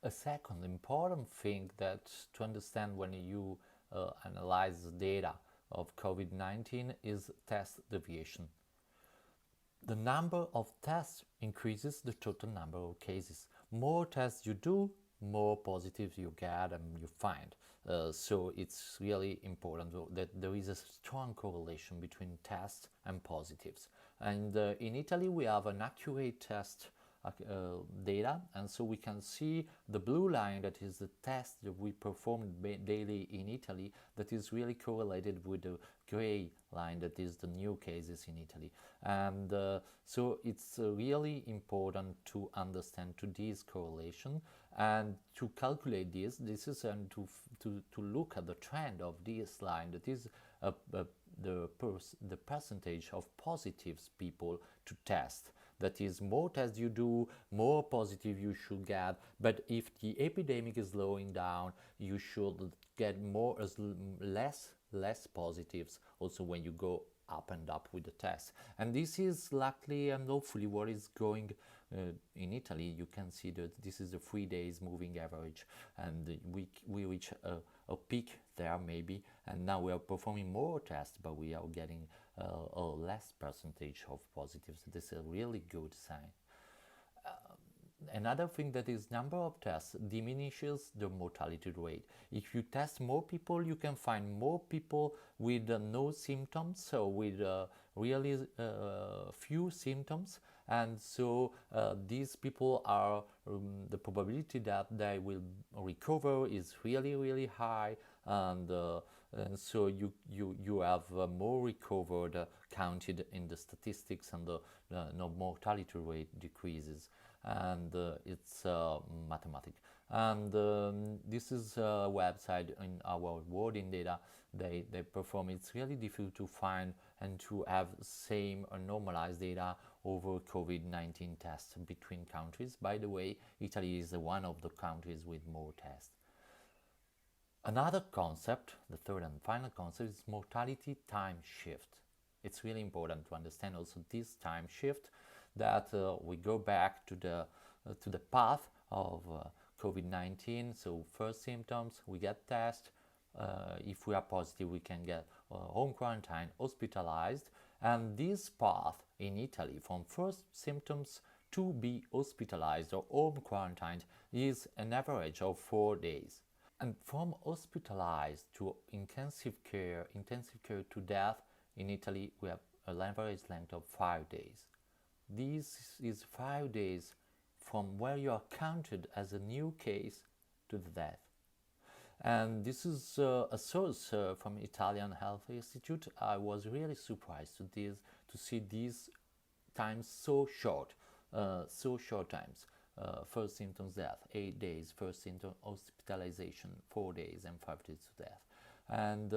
A second important thing that to understand when you analyze the data of COVID-19 is test deviation. The number of tests increases the total number of cases. More tests you do, more positives you get and you find. So it's really important that there is a strong correlation between tests and positives. And in Italy we have an accurate test data, and so we can see the blue line, that is the test that we perform daily in Italy, that is really correlated with the gray line, that is the new cases in Italy. And so it's really important to understand to this correlation and to calculate this is and to look at the trend of this line, that is the percentage of positives people to test. That is, more tests you do, more positive you should get. But if the epidemic is slowing down, you should get less positives also when you go up and up with the test. And this is luckily and hopefully what is going in Italy. You can see that this is a 3 days moving average, and we reach a peak there maybe, and now we are performing more tests, but we are getting a less percentage of positives. This is a really good sign. Another thing that is number of tests diminishes the mortality rate. If you test more people, you can find more people with no symptoms, so with really few symptoms, and so these people are the probability that they will recover is really high, and so you have more recovered counted in the statistics, and the mortality rate decreases, and it's mathematical. And this is a website in our wording data they perform. It's really difficult to find and to have same or normalized data over COVID-19 tests between countries. By the way, Italy is one of the countries with more tests. Another concept, the third and final concept, is mortality time shift. It's really important to understand also this time shift, that we go back to the path of COVID-19. So first symptoms, we get test. If we are positive, we can get home quarantine, hospitalized. And this path in Italy, from first symptoms to be hospitalized or home quarantined, is an average of 4 days. And from hospitalized to intensive care to death, in Italy we have an average length of 5 days. This is 5 days from where you are counted as a new case to the death. And this is a source from Italian Health Institute. I was really surprised to see these times so short times. First symptoms death, 8 days, first symptom hospitalization, 4 days, and 5 days to death. And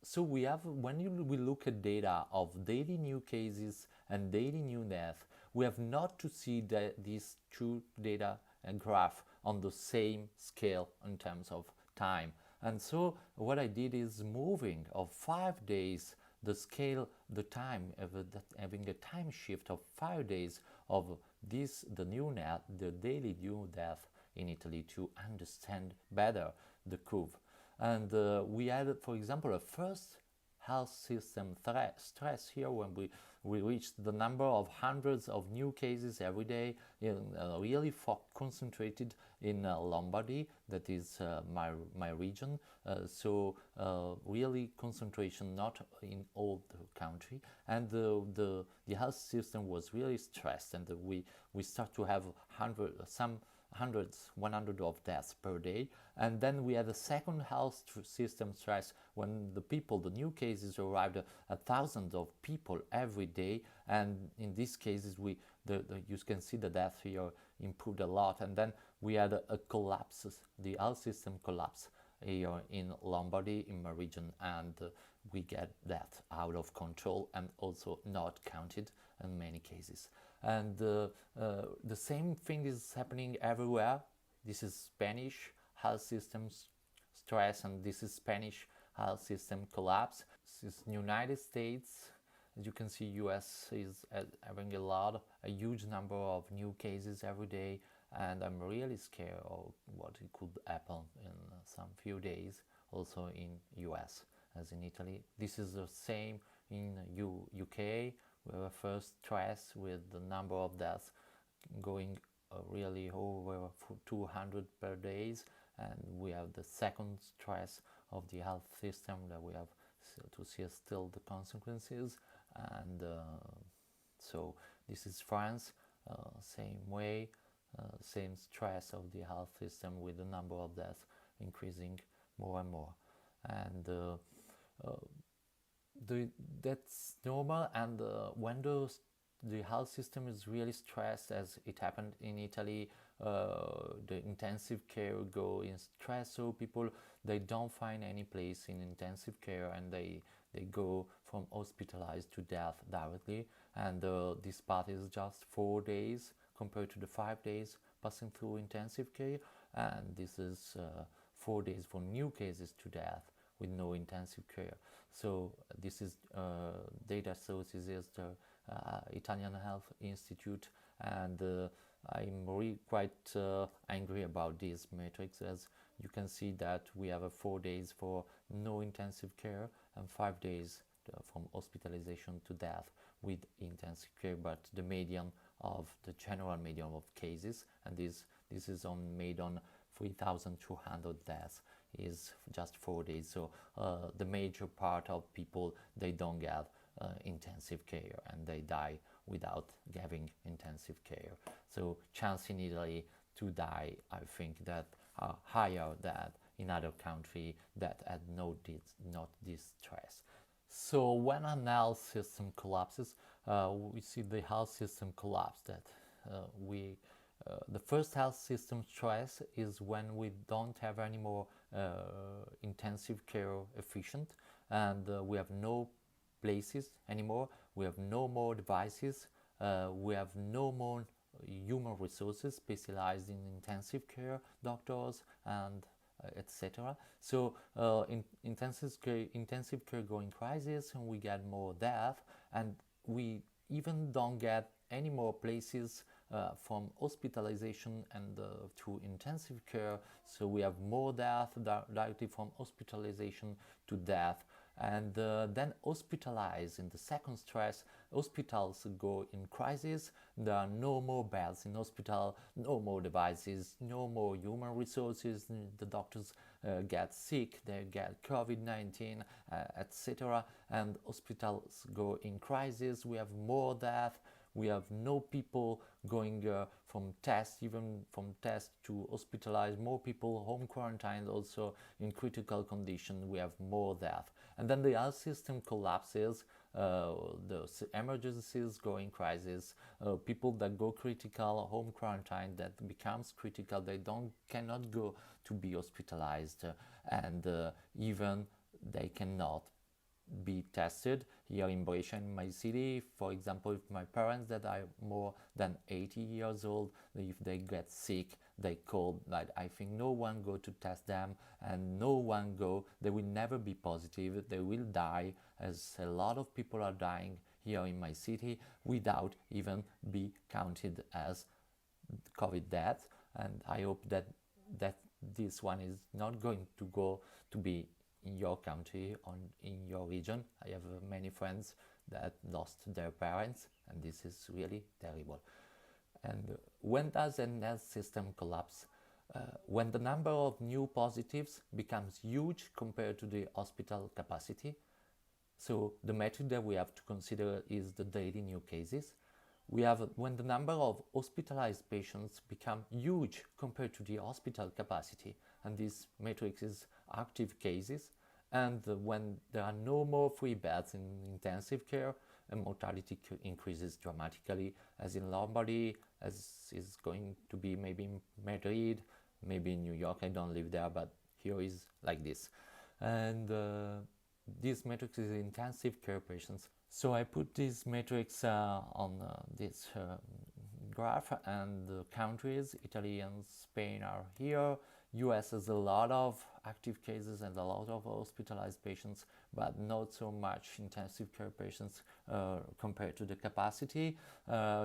so we have, when we look at data of daily new cases and daily new death, we have not to see these two data and graph on the same scale in terms of time. And so what I did is moving of 5 days the scale, the time, having a time shift of 5 days of the daily new death in Italy, to understand better the curve. And we had, for example, a first health system stress here when we reached the number of hundreds of new cases every day, really concentrated in Lombardy, that is my region. So really concentration not in all the country, and the health system was really stressed, and we start to have hundreds, 100 of deaths per day. And then we had a second health system stress when the new cases arrived at thousands of people every day. And in these cases, you can see the death here improved a lot. And then we had a collapse, the health system collapse here in Lombardy, in my region, and we get death out of control and also not counted in many cases. And the same thing is happening everywhere. This is Spanish health systems stress, and this is Spanish health system collapse. This is United States. As you can see, US is having a huge number of new cases every day, and I'm really scared of what it could happen in some few days also in US as in Italy. This is the same in UK. We have a first stress with the number of deaths going really over 200 per days, and we have the second stress of the health system that we have to see still the consequences. And so this is France, same way, same stress of the health system with the number of deaths increasing more and more. And that's normal. And when the health system is really stressed, as it happened in Italy, the intensive care go in stress, so people, they don't find any place in intensive care, and they go from hospitalized to death directly. And this part is just 4 days compared to the 5 days passing through intensive care, and this is 4 days for new cases to death with no intensive care. So this is data sources is the Italian Health Institute, and I'm really quite angry about these metrics, as you can see that we have 4 days for no intensive care and 5 days from hospitalization to death with intensive care, but the median of the general median of cases, and this is made on 3,200 deaths, is just 4 days. So the major part of people, they don't get intensive care, and they die without having intensive care. So chance in Italy to die, I think, that are higher than in other countries that had not this stress. So when an health system collapses, we see the health system collapse. That the first health system stress is when we don't have any more intensive care efficient, and we have no places anymore, we have no more devices, we have no more human resources specialized in intensive care, doctors and etc. So intensive care go in crisis, and we get more death, and we even don't get any more places from hospitalization and to intensive care. So we have more death directly from hospitalization to death. And then hospitalized in the second stress, hospitals go in crisis. There are no more beds in hospital, no more devices, no more human resources. The doctors get sick, they get Covid-19, etc. And hospitals go in crisis. We have more death. We have no people going from test, even from test to hospitalized, more people home quarantined, also in critical condition. We have more death. And then the health system collapses, the emergencies go in crisis, people that go critical, home quarantine, that becomes critical, they cannot go to be hospitalized, and even they cannot be tested. Here in Brescia, in my city, for example, if my parents that are more than 80 years old, if they get sick, they call, like, I think no one go to test them, and no one go, they will never be positive, they will die, as a lot of people are dying here in my city without even be counted as COVID death. And I hope that this one is not going to go to be in your country or in your region. I have many friends that lost their parents, and this is really terrible. And when does an health system collapse? When the number of new positives becomes huge compared to the hospital capacity. So the metric that we have to consider is the daily new cases. We have when the number of hospitalized patients become huge compared to the hospital capacity, and this matrix is active cases. And when there are no more free beds in intensive care, and mortality increases dramatically, as in Lombardy, as is going to be maybe in Madrid, maybe in New York. I don't live there, but here is like this. And this matrix is intensive care patients. So I put this matrix on this graph, and the countries, Italy and Spain, are here. US has a lot of active cases and a lot of hospitalized patients, but not so much intensive care patients compared to the capacity.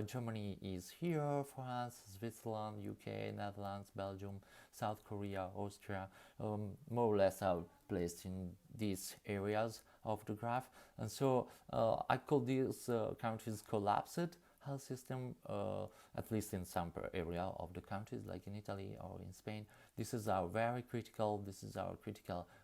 Germany is here, France, Switzerland, UK, Netherlands, Belgium, South Korea, Austria, more or less are placed in these areas of the graph. And so I call these countries collapsed health system, at least in some area of the countries, like in Italy or in Spain. This is our very critical,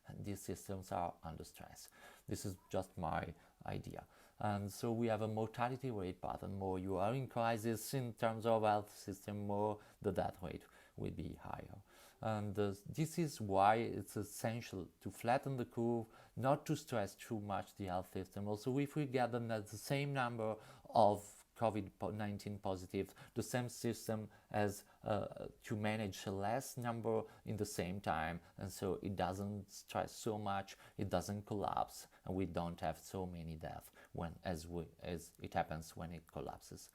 and these systems are under stress. This is just my idea. And so we have a mortality rate pattern. More you are in crisis in terms of health system, more the death rate will be higher. And this is why it's essential to flatten the curve, not to stress too much the health system. Also, if we get them at the same number of COVID-19 positive, the same system as to manage a less number in the same time, and so it doesn't stress so much, it doesn't collapse, and we don't have so many deaths as it happens when it collapses.